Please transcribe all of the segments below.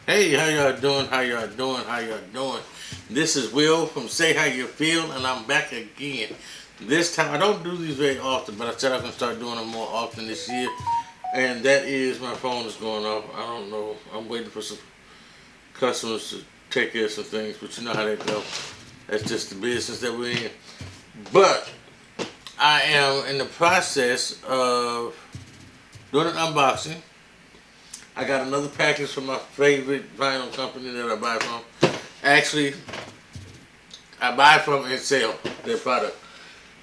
Hey, how y'all doing? How y'all doing? How y'all doing? This is Will from Say How You Feel, and I'm back again. This time, I don't do these very often, but I said I'm gonna start doing them more often this year. And that is my phone is going off. I don't know. I'm waiting for some customers to take care of some things, but you know how that go. That's just the business that we're in. But I am in the process of doing an unboxing. I got another package from my favorite vinyl company that I buy from. Actually, I buy from and sell their product.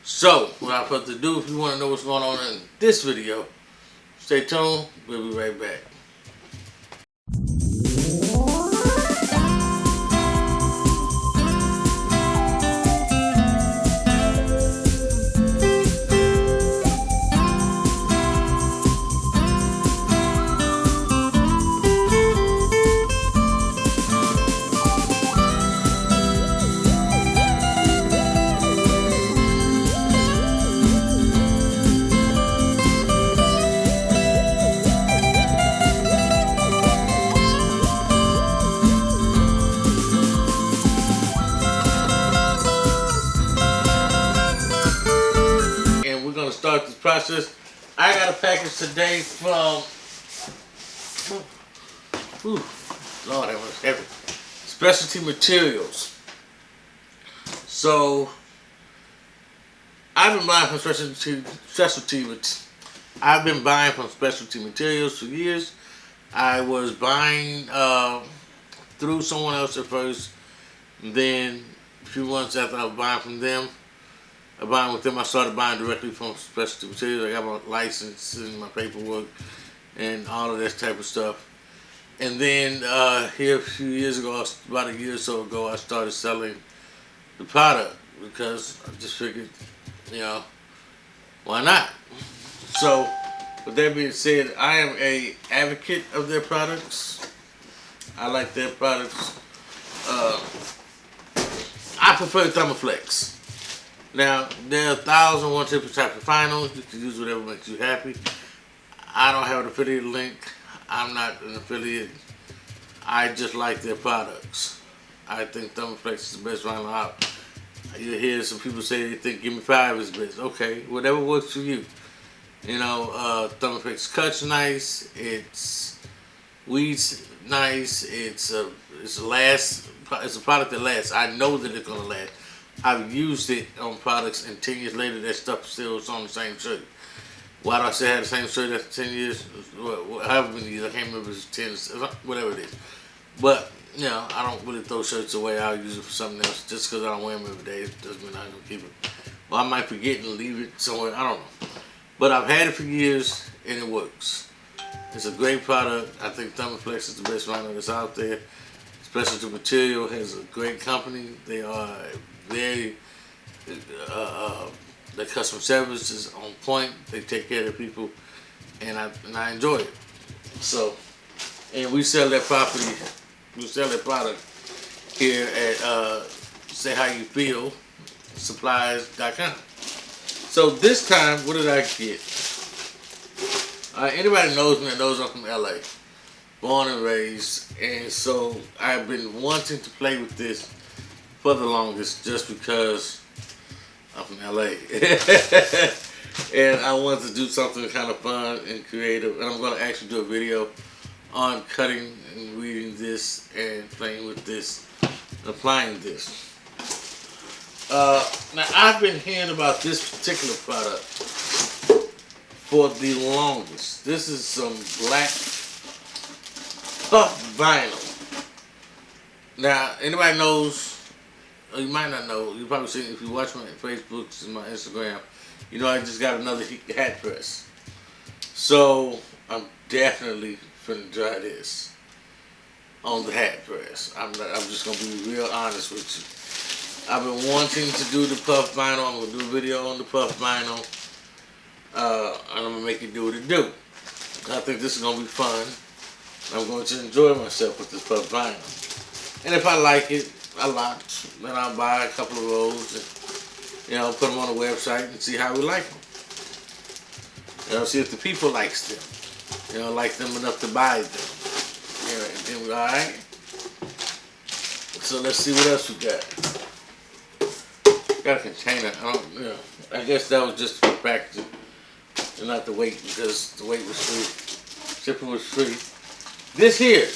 So, without further ado, if you want to know what's going on in this video, stay tuned. We'll be right back. And we're going to start this process. I got a package today from, whew, Lord, that was heavy. Specialty Materials. So, I've been buying from I've been buying from Specialty Materials for years. I was buying through someone else at first. Then, a few months after I was buying from them, I started buying directly from Specialty Materials. I got my license and my paperwork and all of that type of stuff. And then here a few years ago, about a year or so ago, I started selling the product because I just figured, you know, why not? So, with that being said, I am a advocate of their products. I like their products. I prefer Thermaflex. Now, there are 1,001 different types of finals. You can use whatever makes you happy. I don't have an affiliate link. I'm not an affiliate. I just like their products. I think Thermaflex is the best vinyl out. You hear some people say they think Gimme 5 is best. Okay, whatever works for you. You know, Thermaflex cuts nice. It's weeds nice. It's a product that lasts. I know that it's gonna last. I've used it on products, and 10 years later, that stuff still is on the same shirt. Why do I say I had the same shirt after 10 years? However many years, I can't remember if it's 10, whatever it is. But, you know, I don't really throw shirts away. I'll use it for something else. Just because I don't wear them every day, it doesn't mean I'm going to keep it. Well, I might forget and leave it somewhere. I don't know. But I've had it for years, and it works. It's a great product. I think Thermaflex is the best vinyl that's out there. Specialty Material has a great company. They are very, their customer service is on point. They take care of the people, and I enjoy it. So, and we sell that product here at Say How You Feel Supplies.com. So this time, what did I get? Anybody knows me that knows I'm from LA, born and raised, and so I've been wanting to play with this for the longest, just because I'm from LA. And I wanted to do something kind of fun and creative, and I'm going to actually do a video on cutting and reading this and playing with this and applying this. Now, I've been hearing about this particular product for the longest. This is some black puff vinyl. Now, anybody knows, or you might not know, you probably seen it if you watch my Facebook and my Instagram, you know I just got another hat press. So, I'm definitely finna try this on the hat press. I'm just gonna be real honest with you. I've been wanting to do the puff vinyl. I'm gonna do a video on the puff vinyl. And I'm gonna make it do what it do. I think this is gonna be fun. I'm going to enjoy myself with this puff vinyl. And if I like it a lot, then I'll buy a couple of rolls and, you know, put them on the website and see how we like them. You know, see if the people likes them. You know, like them enough to buy them. You know, and then Alright. So let's see what else we got. Got a container. I guess that was just for packaging and not the weight, because the weight was free. Shipping was free. This here,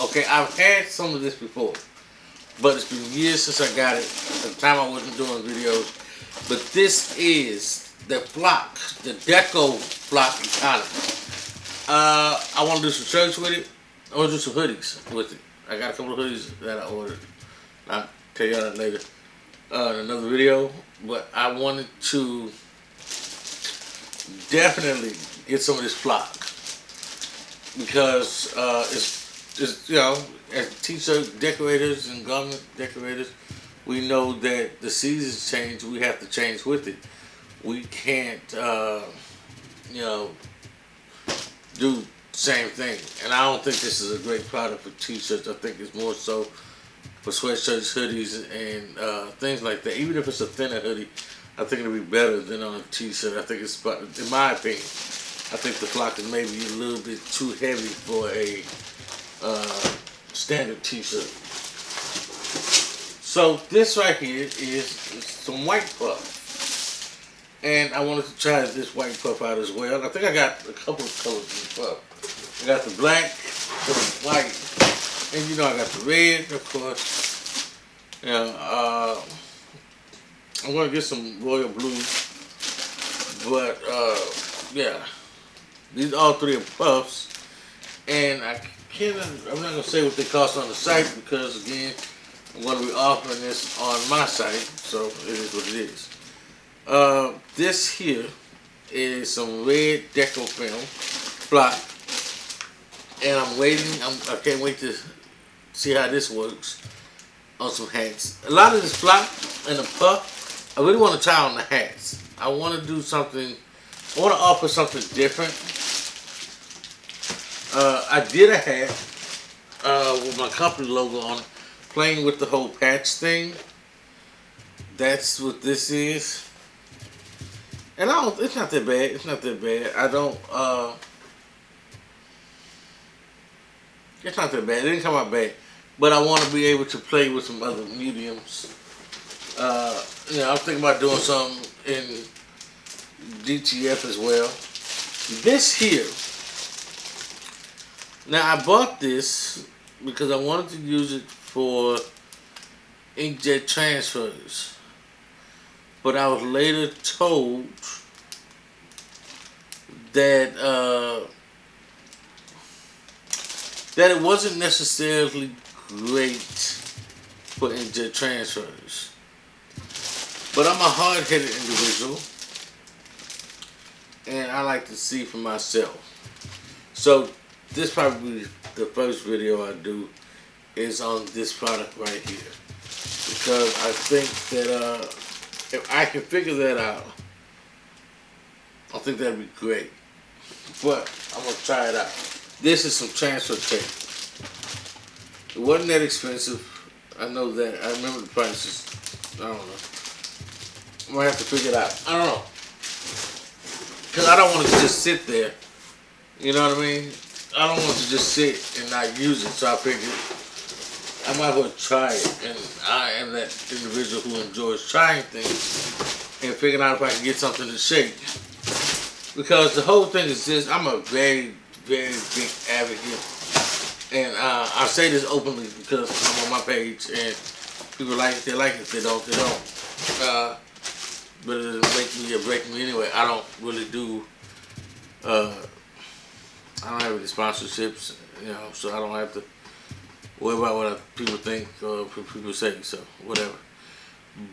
okay, I've had some of this before, but it's been years since I got it. At the time I wasn't doing videos. But this is the Flock, the Deco Flock economy. I want to do some shirts with it. I want to do some hoodies with it. I got a couple of hoodies that I ordered. I'll tell y'all that later in another video. But I wanted to definitely get some of this Flock because it's you know, as t-shirt decorators and garment decorators, we know that the seasons change. We have to change with it. We can't, you know, do the same thing. And I don't think this is a great product for t-shirts. I think it's more so for sweatshirts, hoodies, and things like that. Even if it's a thinner hoodie, I think it'll be better than on a t-shirt. I think it's, in my opinion, I think the Flock is maybe a little bit too heavy for a standard t-shirt. So this right here is some white puff. And I wanted to try this white puff out as well. I think I got a couple of colors in the puff. I got the black, the white, and you know I got the red, of course. You know, I'm gonna get some royal blue, but yeah, these all three are puffs, and I'm not gonna say what they cost on the site because again, I'm gonna be offering this on my site, so it is what it is. This here is some red deco film, Flock, and I'm waiting. I can't wait to see how this works on some hats. A lot of this Flock and the puff, I really want to try on the hats. I want to do something. I want to offer something different. I did a hat with my company logo on it, playing with the whole patch thing. That's what this is. And it's not that bad. It's not that bad. It's not that bad. It didn't come out bad. But I want to be able to play with some other mediums. You know, I'm thinking about doing something in DTF as well. This here. Now I bought this because I wanted to use it for inkjet transfers. But I was later told that that it wasn't necessarily great for inkjet transfers. But I'm a hard-headed individual, and I like to see for myself. So this probably the first video I do is on this product right here, because I think that if I can figure that out, I think that'd be great. But I'm gonna try it out. This is some transfer tape. It wasn't that expensive. I know that. I remember the prices. I don't know. I'm gonna have to figure it out. I don't know. Because I don't want it to just sit there. You know what I mean? I don't want it to just sit and not use it. So I figured I might as well try it, and I am that individual who enjoys trying things and figuring out if I can get something to shake. Because the whole thing is this: I'm a very, very big advocate, and I say this openly because I'm on my page, and people like it, they like it. If they don't, they don't. But it doesn't make me or break me anyway. I don't really do. I don't have any sponsorships, you know, so I don't have to worry about what people think or people say, so whatever.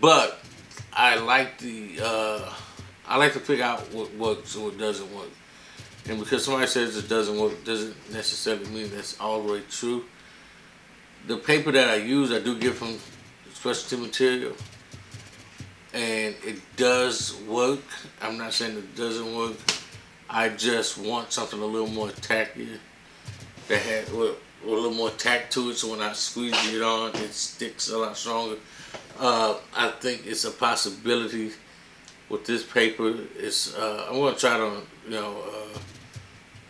But I like to figure out what works and what doesn't work. And because somebody says it doesn't work, doesn't necessarily mean that's all the way true. The paper that I use, I do get from specialty material, and it does work. I'm not saying it doesn't work. I just want something a little more tackier, that had with a little more tack to it, so when I squeeze it on, it sticks a lot stronger. I think it's a possibility with this paper. It's I'm gonna try it on, you know,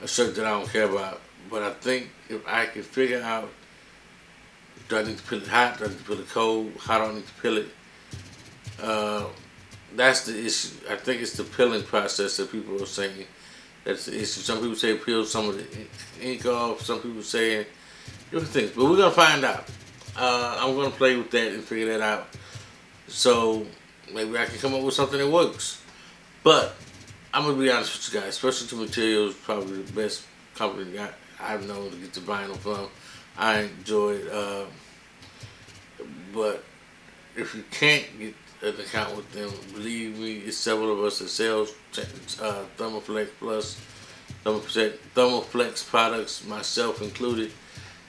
a shirt that I don't care about. But I think if I can figure out do I need to peel it hot? Do I need to peel it cold? How do I need to peel it? That's the issue. I think it's the peeling process that people are saying that's the issue. Some people say peel some of the ink off. Some people saying different things. But we're gonna find out. I'm gonna play with that and figure that out. So maybe I can come up with something that works. But I'm gonna be honest with you guys. Specialty Materials is probably the best company that I've known to get the vinyl from. I enjoy it. But if you can't get an account with them, believe me, it's several of us that sells Thermoflex Plus, Thermoflex products, myself included.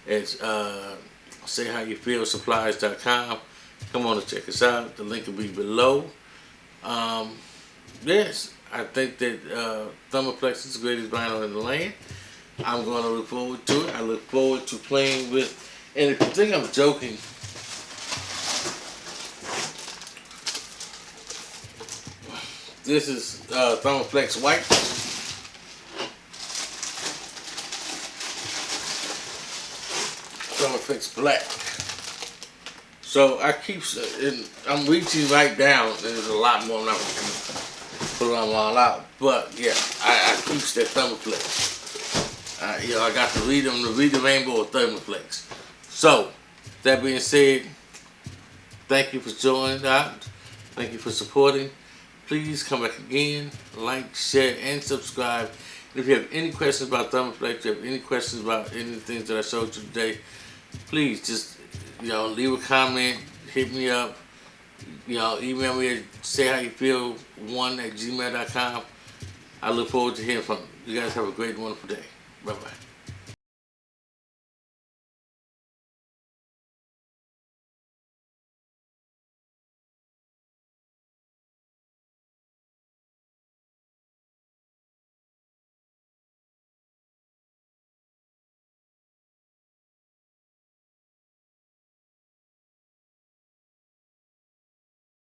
It's sayhowyouFeelSupplies.com. Come on and check us out. The link will be below. Yes, I think that Thermoflex is the greatest vinyl in the land. I'm going to look forward to it. I look forward to playing with, and if you think I'm joking, this is Thermoflex White. Thermoflex Black. So I keep, I'm reaching right down. There's a lot more. I'm not going to put them all out. But yeah, I keep that Thermoflex. I got to read the rainbow of Thermoflex. So, that being said, thank you for joining out. Thank you for supporting. Please come back again, like, share, and subscribe. And if you have any questions about Thermoflex, if you have any questions about any of the things that I showed you today, please just leave a comment, hit me up, email me at sayhowyouFeel1@gmail.com. I look forward to hearing from you. You guys have a great, wonderful day. Bye-bye.